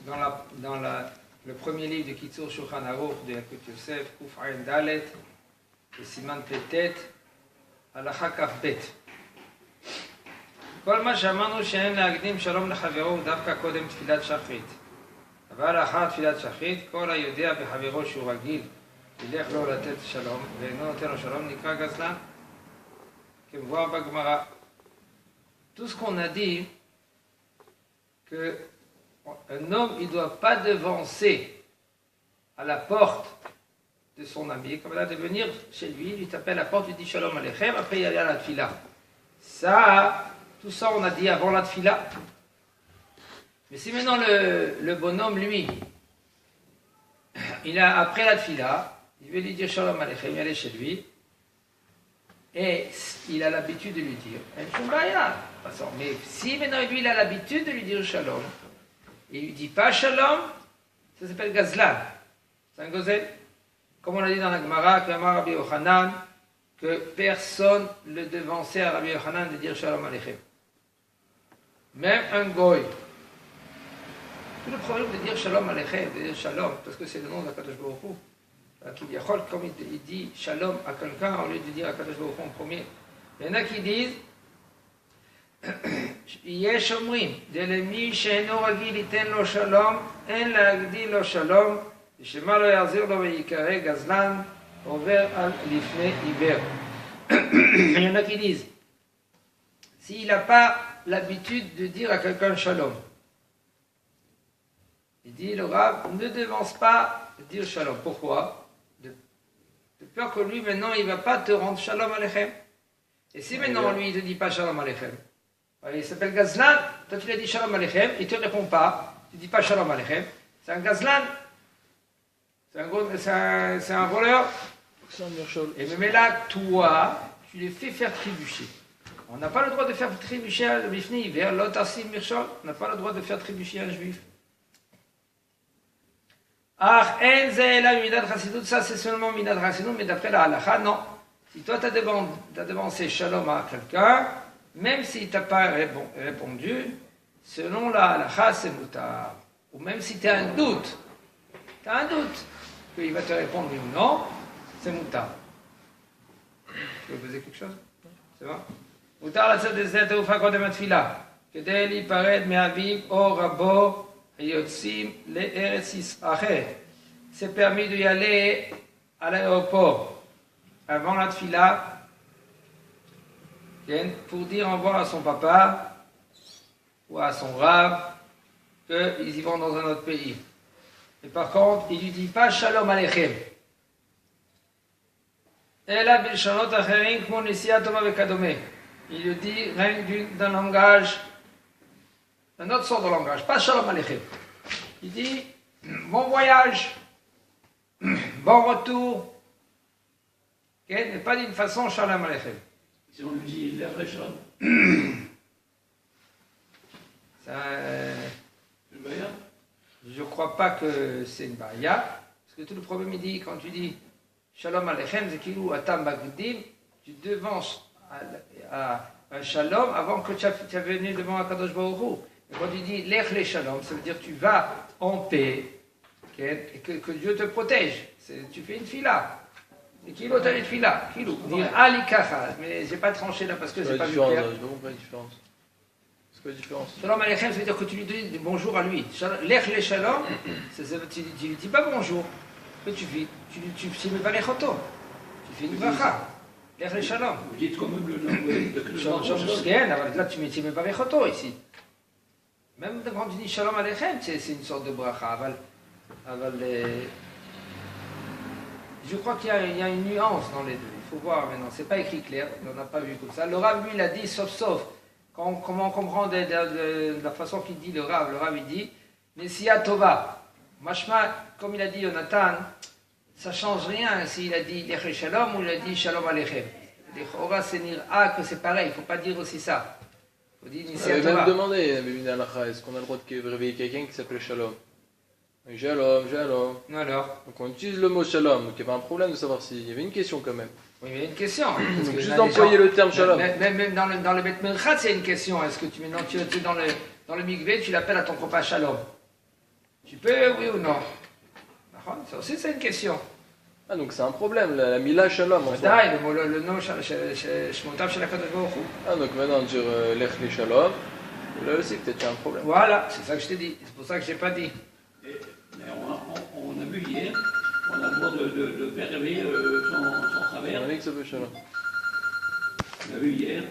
le premier livre de Kitzur Shulchan Aruch de Yakut Yosef, Kuf Ayin Dalet, et Siman Petet, Halacha Kaf Bet. כל מה שאמרנו שאין להקדים שלום לחברו הוא דווקא קודם תפילת שחרית. אבל לאחר תפילת שחרית, כל היודע בחברו שהוא רגיל, ילך לו לתת שלום, ואינו נותן לו שלום, נקרא גזלן, כמבואר בגמרא. Tout ce qu'on a dit, qu'un homme, il ne doit pas devancer à la porte de son ami, comme là, de venir chez lui, lui taper à la porte, lui dit Shalom Aleichem, après il y a la tfila. Ça, tout ça, on a dit avant la tfila. Mais si maintenant le bonhomme, lui, après la tfila, il veut lui dire Shalom Aleichem, il aller chez lui, et il a l'habitude de lui dire, mais si maintenant lui il a l'habitude de lui dire Shalom, il ne lui dit pas Shalom, ça s'appelle Gazlan. C'est un gozel. Comme on l'a dit dans la Gemara, que Rabbi Yochanan, que personne ne devançait à Rabbi Yochanan de dire Shalom Aleichem. Même un goy. Tout le problème de dire Shalom Aleichem, de dire Shalom, parce que c'est le nom d'Akadosh Baruch Hu. Comme il dit Shalom à quelqu'un au lieu de dire Akadosh Baruch Hu en premier. Il y en a qui disent יש אומרים, דלמי שאינו רגיל ייתן לו שלום, אין להגדיל לו שלום, ושמה לא יחזיר לו ויקרא גזלן, עובר על לפני עיוור. Il y en a qui disent, s'il n'a pas l'habitude de dire à quelqu'un shalom, il dit, le Rav ne devance pas de dire shalom. Pourquoi? De peur que lui, maintenant, il ne va pas te rendre shalom aleichem. Et si maintenant, lui, il ne te dit pas shalom aleichem, il s'appelle Gazlan, toi tu lui as dit Shalom Aleichem, il ne te répond pas, tu ne dis pas Shalom Aleichem, c'est un Gazlan, c'est un voleur. Et même là, toi, tu les fais faire trébucher. On n'a pas le droit de faire trébucher un bifni vers l'autre assim mirchol, on n'a pas le droit de faire trébucher un juif. Ah, ça c'est seulement Midad Chassidut, mais d'après la halakha, non. Si toi tu as devancé Shalom à quelqu'un, même s'il ne t'a pas répondu, selon la halakha, c'est mutar. Ou même si tu as un doute qu'il va te répondre oui ou non, c'est mutar. Tu veux poser quelque chose? C'est bon? Mutar lצאת לשדה תעופה קודם התפילה, כדי להיפרד מאביו או רבו היוצאים לארץ ישראל. C'est permis d'y aller à l'aéroport avant la tfila, pour dire au revoir à son papa ou à son rave qu'ils y vont dans un autre pays. Et par contre, il ne lui dit pas Shalom Aleichem. Ela bilshonot acherim kmo nesiya tova vekadome. Il lui dit rien d'un langage, d'un autre sort de langage, pas Shalom Aleichem. Il dit bon voyage, bon retour, mais pas d'une façon Shalom Aleichem. Si on lui dit la vraie Shalom. Je ne crois pas que c'est une baya, parce que tout le problème il dit, quand tu dis Shalom Aleichem, c'est qu'il ou Atam Bagdim, tu devances à un Shalom avant que tu es venu devant Akadosh Baruch Hu. Et quand tu dis Lech le Shalom, ça veut dire tu vas en paix, et que Dieu te protège. Tu fais une fila. Et kilo t'as une fila, kilo. Dire Ali Kacha, mais j'ai pas tranché là parce que c'est pas vu clair. Je comprends pas la différence. C'est quoi la différence? Shalom Aleichem, ça veut dire que tu lui dis bonjour à lui. Lech le Shalom, tu lui dis pas bonjour. Mais tu fais une varechoto. Tu fais une bracha. Lech le Shalom. Vous dites quand même le nom. Là tu mets varechoto ici. Même quand tu dis Shalom Aleichem, c'est une sorte de bracha. Je crois qu'il y a une nuance dans les deux. Il faut voir maintenant. C'est pas écrit clair. On n'a pas vu comme ça. Le Rav, lui, l'a dit sauf. Comment on comprend de la façon qu'il dit le Rav? Le Rav, il dit Nesiya Tova. Mashma, comme il a dit Jonathan, ça ne change rien s'il a dit Lech Shalom ou il a dit Shalom Aleichem. C'est que c'est pareil. Il ne faut pas dire aussi ça. Il faut dire Nesiya Tova. On avait même demandé, une halakha, est-ce qu'on a le droit de réveiller quelqu'un qui s'appelle Shalom? Oui, Shalom. Alors. Donc on utilise le mot Shalom, donc il n'y a pas un problème de savoir s'il y avait une question quand même. Oui, mais il y a une question. Donc juste d'employer le terme Shalom. Même dans le Bet Merchat, c'est une question. Est-ce que tu es dans le mikvé, tu l'appelles à ton copain Shalom? Tu peux, oui ou non? Ça aussi, c'est une question. Ah, donc c'est un problème, la Mila Shalom en soi. ודאי, le nom שמותיו של הקדוש ברוך הוא. Ah, donc maintenant dire Lech li Shalom, là aussi peut-être qu'il y a un problème. Voilà, c'est ça que je t'ai dit. C'est pour ça que je n'ai pas dit. Mais on a vu hier, on a le droit de fermer son On travers. a dit que ça peut Shalom. On a vu hier.